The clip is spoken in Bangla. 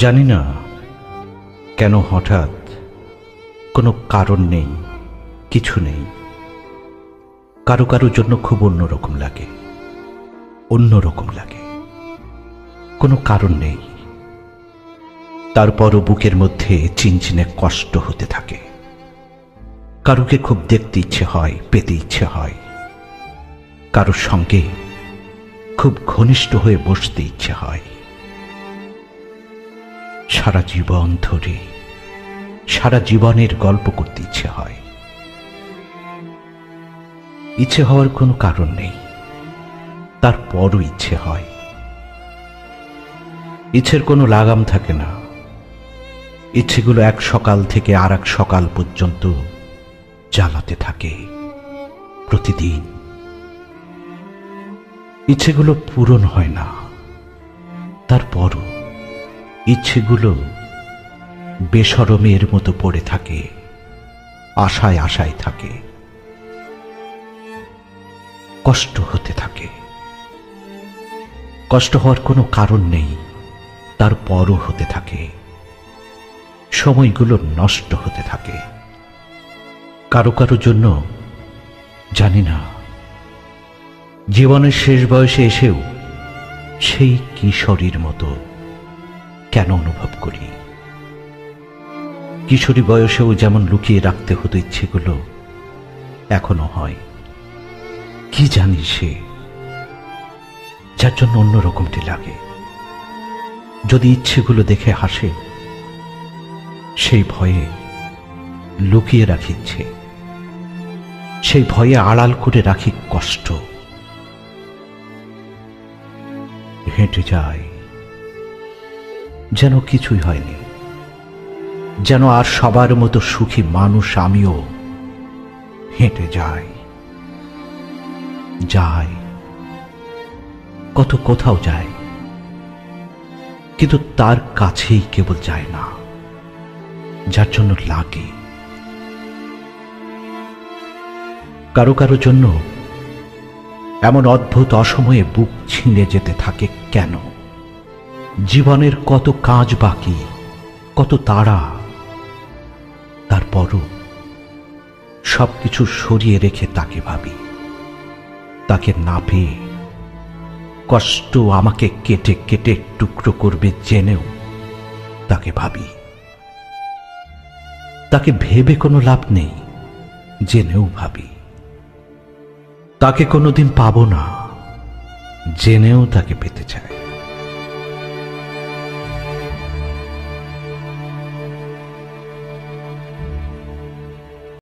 জানি না কেন হঠাৎ কোনো কারণ নেই, কিছু নেই, কারো কারো জন্য খুব অন্যরকম লাগে, কোনো কারণ নেই। তারপরও বুকের মধ্যে চিনচিনে কষ্ট হতে থাকে। কারুকে খুব দেখতে ইচ্ছে হয়, পেতে ইচ্ছে হয়, কারোর সঙ্গে খুব ঘনিষ্ঠ হয়ে বসতে ইচ্ছে হয়। সারা জীবন ধরে সারা জীবনের গল্প করতে ইচ্ছে হয়। ইচ্ছে হওয়ার কোনো কারণ নেই, তারপরও ইচ্ছে হয়। ইচ্ছের কোনো লাগাম থাকে না। ইচ্ছেগুলো এক সকাল থেকে আর এক সকাল পর্যন্ত জ্বালাতে থাকে প্রতিদিন। ইচ্ছেগুলো পূরণ হয় না, তারপরও ইচ্ছেগুলো বেশরমের মতো পড়ে থাকে, আশায় আশায় থাকে, কষ্ট হতে থাকে। কষ্ট হওয়ার কোনো কারণ নেই, তারপরও হতে থাকে। সময়গুলো নষ্ট হতে থাকে। কারো কারো জন্য জানি না, জীবনের শেষ বয়সে এসেও সেই কিশোরীর মতো কেন অনুভব করি। কিশোরী বয়সেও যেমন লুকিয়ে রাখতে হতো ইচ্ছেগুলো, এখনো হয়। কি জানি সে, যার জন্য অন্যরকমটি লাগে। যদি ইচ্ছেগুলো দেখে হাসে, সেই ভয়ে লুকিয়ে রাখি ইচ্ছে, সেই ভয়ে আড়াল করে রাখি কষ্ট। হেঁটে যায় যেন কিছুই হয়নি, যেন আর সবার মতো সুখী মানুষ আমিও। হেঁটে যায় কত কোথাও যায়, কিন্তু তার কাছেই কেবল যায় না যার জন্য লাগে। কারো কারো জন্য এমন অদ্ভুত অসময়ে বুক ছিঁড়ে যেতে থাকে কেন? জীবনের কত কাজ বাকি, কত তাড়া, তারপরও সবকিছু সরিয়ে রেখে তাকে ভাবি। তাকে না পেয়ে কষ্ট আমাকে কেটে কেটে টুকরো করবে জেনেও তাকে ভাবি। তাকে ভেবে কোনো লাভ নেই, জেনেও ভাবি। তাকে কোনোদিন পাবো না, জেনেও তাকে পেতে চায়।